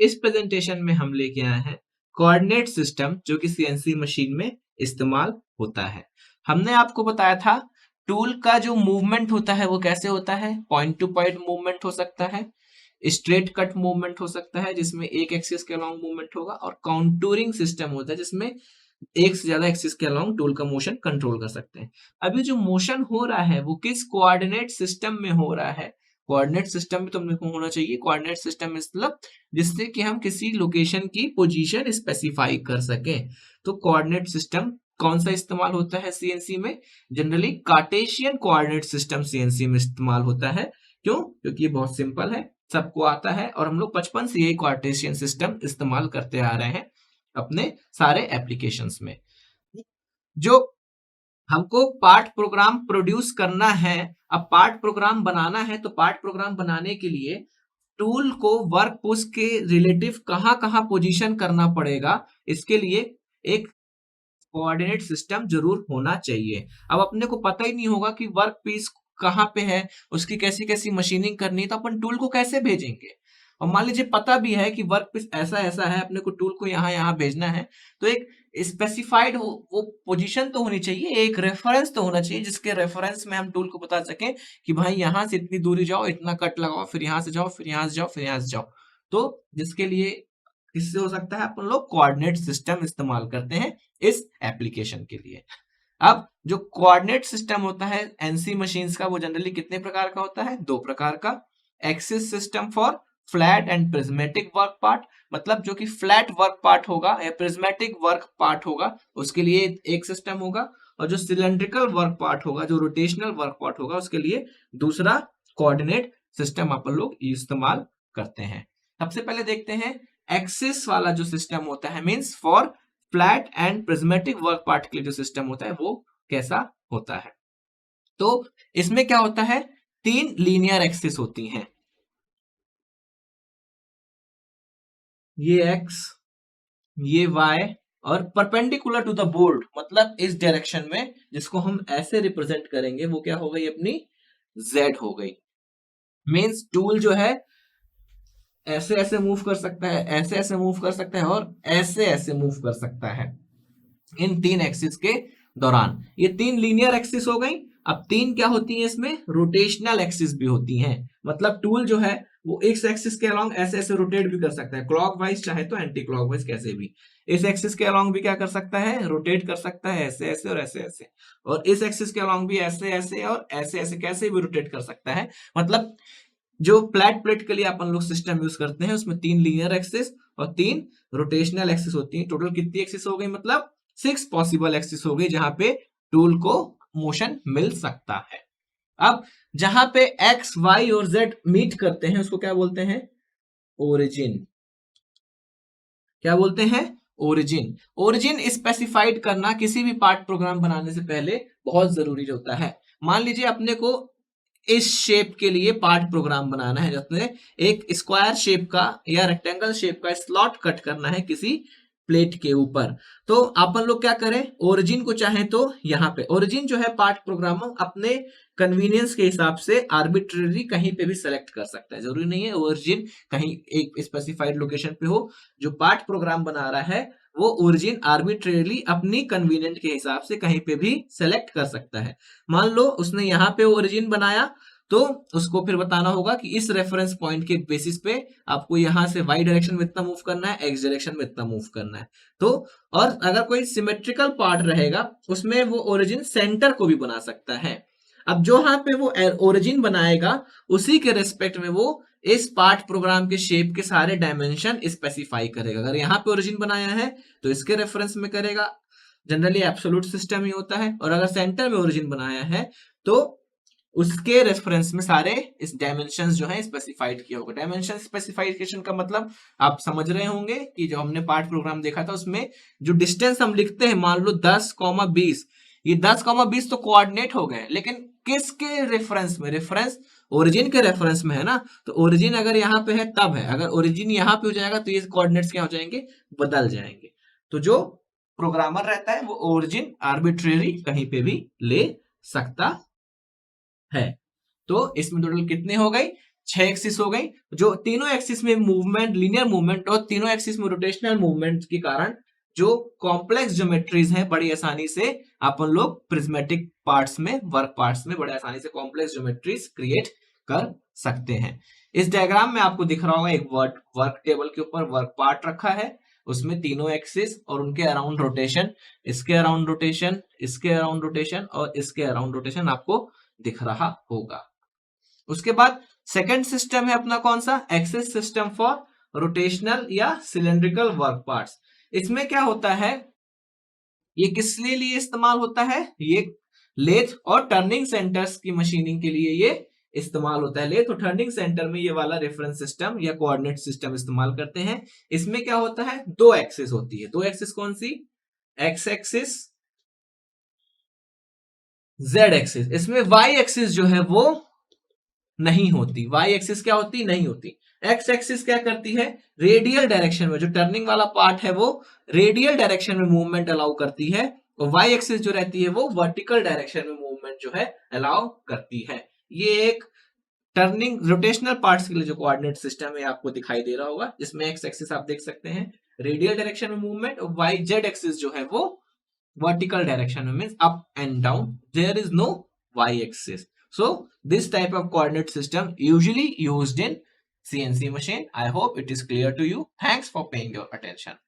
इस प्रेजेंटेशन में हम लेके आए हैं कोऑर्डिनेट सिस्टम, जो कि सीएनसी मशीन में इस्तेमाल होता है। हमने आपको बताया था टूल का जो मूवमेंट होता है वो कैसे होता है। पॉइंट टू पॉइंट मूवमेंट हो सकता है, स्ट्रेट कट मूवमेंट हो सकता है जिसमें एक एक्सिस के अलोंग मूवमेंट होगा, और काउंटूरिंग सिस्टम होता है जिसमें एक से ज्यादा एक्सिस के अलोंग टूल का मोशन कंट्रोल कर सकते हैं। अभी जो मोशन हो रहा है वो किस कोऑर्डिनेट सिस्टम में हो रहा है। कोऑर्डिनेट सिस्टम में तुमने को होना चाहिए कोऑर्डिनेट सिस्टम मतलब जिससे कि हम किसी लोकेशन की पोजीशन स्पेसिफाई कर सकें। तो कोऑर्डिनेट सिस्टम कौन सा इस्तेमाल होता है सीएनसी में? Generally Cartesian coordinate system CNC में इस्तेमाल होता है। क्यों? क्योंकि ये बहुत सिंपल है, सबको आता है, और हम लोग बचपन से यही कार्टेशियन सिस्टम इस्तेमाल करते आ रहे हैं अपने सारे एप्लीकेशंस में। जो हमको पार्ट प्रोग्राम प्रोड्यूस करना है, अब पार्ट प्रोग्राम बनाना है, तो पार्ट प्रोग्राम बनाने के लिए टूल को वर्क पुश के रिलेटिव कहां कहां पोजीशन करना पड़ेगा, इसके लिए एक कोऑर्डिनेट सिस्टम जरूर होना चाहिए। अब अपने को पता ही नहीं होगा कि वर्क पीस कहाँ पे है, उसकी कैसी कैसी मशीनिंग करनी है, तो अपन टूल को कैसे भेजेंगे। और मान लीजिए पता भी है कि वर्क पीस ऐसा ऐसा है, अपने को टूल को यहाँ यहाँ भेजना है, तो एक स्पेसिफाइड वो पोजीशन तो होनी चाहिए, एक रेफरेंस तो होना चाहिए जिसके रेफरेंस में हम टूल को बता सकें कि भाई यहाँ से इतनी दूरी जाओ, इतना कट लगाओ, फिर यहाँ से जाओ, फिर यहाँ से जाओ, फिर यहाँ से जाओ। तो जिसके लिए किससे हो सकता है, अपन लोग कोऑर्डिनेट सिस्टम इस्तेमाल करते हैं इस एप्लीकेशन के लिए। अब जो कोऑर्डिनेट सिस्टम होता है एनसी मशीन्स का, वो जनरली कितने प्रकार का होता है? दो प्रकार का। Axis system for flat and prismatic work part, मतलब जो कि फ्लैट वर्क पार्ट होगा या प्रिज्मेटिक वर्क पार्ट होगा उसके लिए एक सिस्टम होगा, और जो सिलेंड्रिकल वर्क पार्ट होगा, जो रोटेशनल वर्क पार्ट होगा, उसके लिए दूसरा कोऑर्डिनेट सिस्टम अपन लोग इस्तेमाल करते हैं। सबसे पहले देखते हैं एक्सिस वाला जो सिस्टम होता है, means for flat and prismatic work part के लिए जो सिस्टम होता है वो कैसा होता है। तो इसमें क्या होता है, तीन लीनियर एक्सिस होती हैं, ये एक्स, ये वाई, और परपेंडिकुलर टू द बोर्ड, मतलब इस डायरेक्शन में जिसको हम ऐसे रिप्रेजेंट करेंगे वो क्या हो गई अपनी जेड हो गई। मींस टूल जो है ऐसे ऐसे मूव कर सकता है, ऐसे ऐसे मूव कर सकता है, और ऐसे ऐसे मूव कर सकता है इन तीन एक्सिस के दौरान। ये तीन लीनियर एक्सिस हो गई। अब तीन क्या होती है इसमें, रोटेशनल एक्सिस भी होती हैं, मतलब टूल जो है वो इस एक्सिस के अलोंग ऐसे ऐसे रोटेट भी कर सकता है, क्लॉकवाइज चाहे तो एंटी क्लॉकवाइज, कैसे भी। इस एक्सिस के अलोंग भी क्या कर सकता है, रोटेट कर सकता है, ऐसे ऐसे और ऐसे ऐसे। और इस एक्सिस के अलोंग भी ऐसे ऐसे और ऐसे ऐसे कैसे भी रोटेट कर सकता है। मतलब जो फ्लैट प्लेट के लिए अपन लोग सिस्टम यूज करते हैं उसमें तीन लीनियर एक्सिस और तीन रोटेशनल एक्सिस होती है। टोटल कितनी एक्सिस हो गई, मतलब 6 पॉसिबल एक्सिस हो गई जहां पे टूल को मोशन मिल सकता है। अब जहां पे एक्स वाई और जेड मीट करते हैं उसको क्या बोलते हैं, ओरिजिन। क्या बोलते हैं, ओरिजिन। ओरिजिन स्पेसिफाइड करना किसी भी पार्ट प्रोग्राम बनाने से पहले बहुत जरूरी होता है। मान लीजिए अपने को इस शेप के लिए पार्ट प्रोग्राम बनाना है, जिसमें एक स्क्वायर शेप का या रेक्टेंगल शेप का स्लॉट कट करना है किसी प्लेट के ऊपर। तो अपन लोग क्या करें, ओरिजिन को चाहे तो यहाँ पे ओरिजिन जो है पार्ट प्रोग्राम अपने कन्वीनियंस के हिसाब से आर्बिट्रेरी कहीं पे भी सेलेक्ट कर सकता है, जरूरी नहीं है ओरिजिन कहीं एक स्पेसिफाइड लोकेशन पे हो। जो पार्ट प्रोग्राम बना रहा है वो ओरिजिन आर्बिट्रेरली अपनी कन्वीनियंट के हिसाब से कहीं पे भी सेलेक्ट कर सकता है। मान लो उसने यहाँ पे ओरिजिन बनाया, तो उसको फिर बताना होगा कि इस रेफरेंस पॉइंट के बेसिस पे आपको यहां से वाई डायरेक्शन में इतना मूव करना है, एक्स डायरेक्शन में इतना मूव करना है। तो और अगर कोई सिमेट्रिकल पार्ट रहेगा उसमें वो ओरिजिन सेंटर को भी बना सकता है। अब जो यहाँ पे वो ओरिजिन बनाएगा उसी के रेस्पेक्ट में वो इस पार्ट प्रोग्राम के शेप के सारे डायमेंशन स्पेसिफाई करेगा। अगर यहाँ पे ओरिजिन बनाया है तो इसके रेफरेंस में करेगा, जनरली एब्सोल्यूट सिस्टम ही होता है। और अगर सेंटर में ओरिजिन बनाया है तो उसके रेफरेंस में सारे इस डायमेंशंस जो है स्पेसिफाइड किया होगा। डायमेंशन स्पेसिफिकेशन का मतलब आप समझ रहे होंगे कि जो हमने पार्ट प्रोग्राम देखा था उसमें जो डिस्टेंस हम लिखते हैं, मान लो 10,20, ये 10,20 तो कोऑर्डिनेट हो गए, लेकिन किसके रेफरेंस में, रेफरेंस ओरिजिन के रेफरेंस में है ना। तो ओरिजिन अगर यहाँ पे है तब है, अगर ओरिजिन यहाँ पे हो जाएगा तो ये कोऑर्डिनेट्स क्या हो जाएंगे, बदल जाएंगे। तो जो प्रोग्रामर रहता है वो ओरिजिन आर्बिट्रेरी कहीं पे भी ले सकता है। तो इसमें टोटल कितने हो गए, 6 एक्सिस हो गई, जो तीनों एक्सिस में मूवमेंट, लीनियर मूवमेंट और तीनों एक्सिस में रोटेशनल मूवमेंट के कारण जो कॉम्प्लेक्स ज्योमेट्रीज हैं बड़ी आसानी से अपन लोग प्रिज्मेटिक पार्ट्स में, वर्क पार्ट्स में बड़े आसानी से कॉम्प्लेक्स ज्योमेट्रीज क्रिएट कर सकते हैं। इस डायग्राम में आपको दिख रहा होगा एक वर्क टेबल के ऊपर वर्क पार्ट रखा है, उसमें तीनों एक्सिस और उनके अराउंड रोटेशन, इसके अराउंड रोटेशन, इसके अराउंड रोटेशन और इसके अराउंड रोटेशन आपको दिख रहा होगा। उसके बाद सेकंड सिस्टम है अपना कौन सा, एक्सिस सिस्टम फॉर रोटेशनल या सिलेंड्रिकल वर्क पार्ट्स। इसमें क्या होता है, ये किस लिए इस्तेमाल होता है, ये लेथ और टर्निंग सेंटर्स की मशीनिंग के लिए ये इस्तेमाल होता है। लेथ और टर्निंग सेंटर में ये वाला रेफरेंस सिस्टम या कोऑर्डिनेट सिस्टम इस्तेमाल करते हैं। इसमें क्या होता है, दो एक्सिस होती है। दो एक्सिस कौन सी, एक्स एक्सिस, जेड एक्सिस। इसमें वाई एक्सिस जो है वो नहीं होती। वाई एक्सिस क्या होती, नहीं होती। एक्स एक्सिस क्या करती है, रेडियल डायरेक्शन में, जो टर्निंग वाला पार्ट है वो रेडियल डायरेक्शन में मूवमेंट अलाउ करती है, और वाई एक्सिस जो रहती है वो वर्टिकल डायरेक्शन में मूवमेंट जो है अलाउ करती है। ये एक टर्निंग रोटेशनल पार्ट्स के लिए जो कोऑर्डिनेट सिस्टम है आपको दिखाई दे रहा होगा, जिसमें एक्स एक्सिस आप देख सकते हैं रेडियल डायरेक्शन में मूवमेंट, और वाई जेड एक्सिस जो है वो vertical direction means up and down. There is no y-axis. So this type of coordinate system usually used in CNC machine. I hope it is clear to you. Thanks for paying your attention.